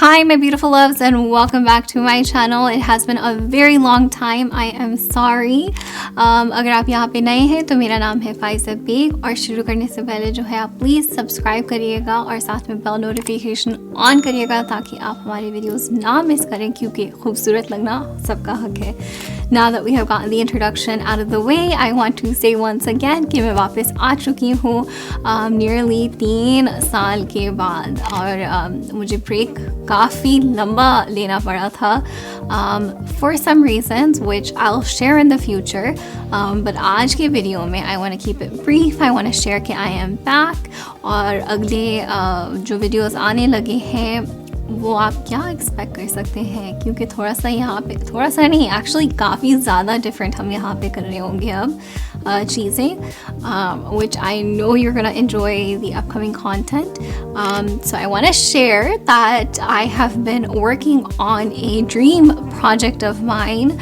Hi my beautiful loves and welcome back to my channel. It has been a very long time. I am sorry. अगर आप यहाँ पे नए हैं तो मेरा नाम है फ़ाइज़ा बेग और शुरू करने से पहले जो है आप प्लीज़ सब्सक्राइब करिएगा और साथ में बेल नोटिफिकेशन ऑन करिएगा ताकि आप हमारे वीडियोस ना मिस करें क्योंकि खूबसूरत लगना सबका हक है. Now that we have gotten the introduction out of the way, I want to say once again कि मैं वापस आ चुकी हूँ nearly 3 साल के बाद और मुझे ब्रेक काफ़ी लंबा लेना पड़ा था for some reasons which I'll share in the future, but आज के वीडियो में I want to keep it brief. I want to share कि I am back और अगले जो वीडियोस आने लगे हैं वो आप क्या एक्सपेक्ट कर सकते हैं क्योंकि थोड़ा सा यहाँ पे थोड़ा सा नहीं एक्चुअली काफ़ी ज़्यादा डिफरेंट हम यहाँ पे कर रहे होंगे अब चीज़ें which I know you're gonna enjoy the upcoming content. So I want to share that I have been working on a dream project of mine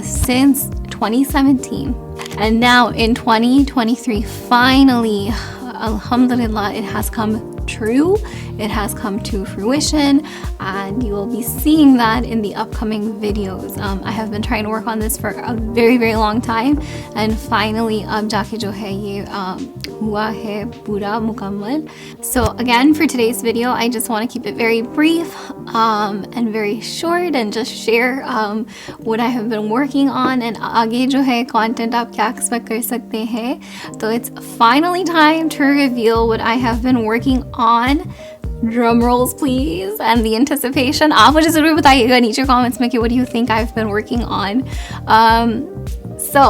since 2017 and now in 2023 finally alhamdulillah it has come true. It has come to fruition and you will be seeing that in the upcoming videos. I have been trying to work on this for a very long time and finally अब जाके जो है ये हुआ है पूरा मुकम्मल. So again for today's video I just want to keep it very brief and very short and just share what I have been working on and आगे जो है content आप क्या expect कर सकते हैं. So it's finally time to reveal what I have been working on. Drum rolls please and the anticipation. आप मुझे ज़रूर बताइएगा नीचे comments में कि what do you think I've been working on. So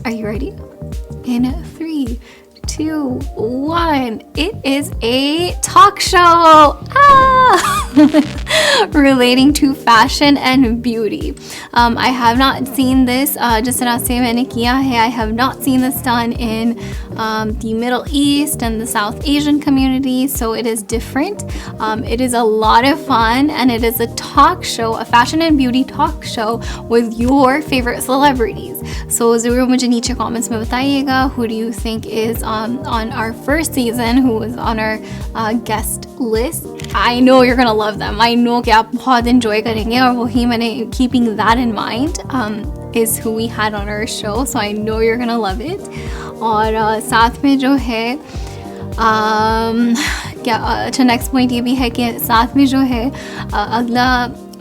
are you ready? In 3, 2, 1. It is a talk show relating to fashion and beauty. I have not seen this जिस तरह से मैंने किया है. I have not seen this done in the Middle East and the South Asian community, so it is different. It is a lot of fun and it is a talk show, a fashion and beauty talk show with your favorite celebrities. So ज़रूर मुझे नीचे comments में बताइएगा who do you think is on our first season, who was on our guest list. I know you're gonna love them. I know कि आप बहुत enjoy करेंगे और वही मैंने keeping that in mind is who we had on our show, so I know you're gonna love it. और साथ में जो है क्या अच्छा नेक्स्ट पॉइंट ये भी है कि साथ में जो है अगला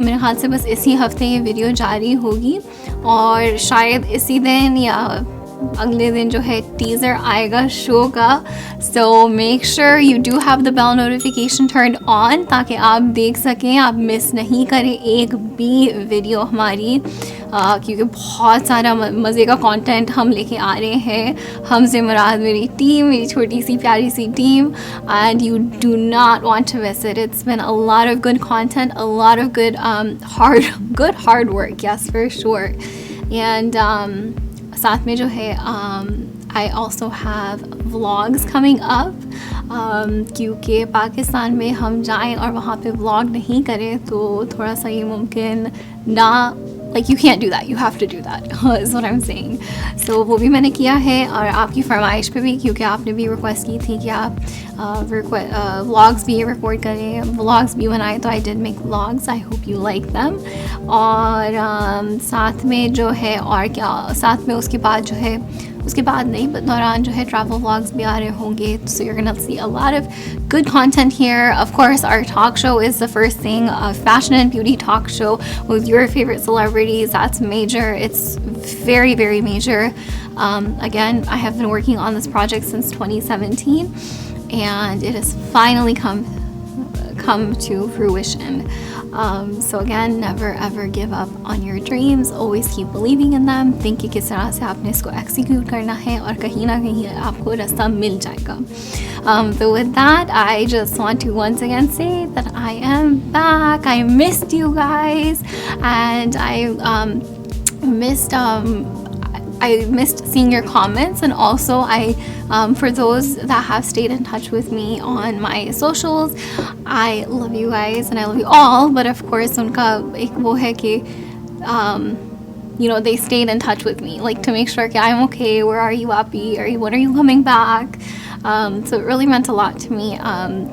मेरे ख्याल से बस इसी हफ्ते ये वीडियो जारी होगी और शायद इसी दिन या अगले दिन जो है टीज़र आएगा शो का. So make sure you do have the bell notification turn on ताकि आप देख सकें, आप मिस नहीं करें एक भी वीडियो हमारी क्योंकि बहुत सारा मज़े का कंटेंट हम लेके आ रहे हैं. हमसे मुराद मेरी टीम, मेरी छोटी सी प्यारी सी team and you do not want to miss it. It's been a lot of good content, a lot of good hard work, yes for sure. And साथ में जो है I also have vlogs coming up क्योंकि पाकिस्तान में हम जाएं और वहाँ पे vlog नहीं करें तो थोड़ा सा ये मुमकिन ना, like you can't do that, you have to do that is what I'm saying. So वो भी मैंने किया है और आपकी फरमाइश पे भी क्योंकि आपने भी रिक्वेस्ट की थी कि आप vlogs भी रिकॉर्ड करें, vlogs भी बनाएं, तो I did make vlogs. I hope you like them. और साथ में जो है और क्या साथ में उसके बाद जो है उसके बाद नहीं but दौरान जो है travel vlogs भी आ रहे होंगे. So you're gonna see a lot of good content here. Of course our talk show is the first thing, a fashion and beauty talk show with your favorite celebrities. That's major. It's very major. Again, I have been working on this project since 2017 and it has finally come to fruition. So again, never ever give up on your dreams. Always keep believing in them. Think कि किस तरह से आपने इसको execute करना है और कहीं ना कहीं आपको रास्ता मिल जाएगा. So with that, I just want to once again say that I am back. I missed you guys and I missed seeing your comments and also for those that have stayed in touch with me on my socials, I love you guys and I love you all, but of course unka ek wo hai ki you know they stayed in touch with me like to make sure that I'm okay, where are you Api, when are you coming back. So it really meant a lot to me.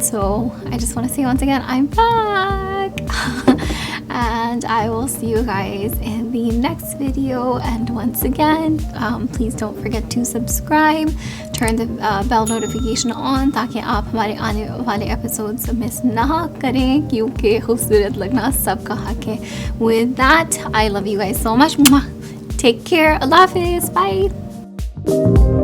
So I just want to say once again I'm back. and I will see you guys in the next video. And once again, please don't forget to subscribe, turn the bell notification on ताकि आप हमारे आने वाले episodes miss ना करें, क्योंकि खूबसूरत लगना सबका हक है. With that, I love you guys so much. Take care. Allah Hafiz. Bye.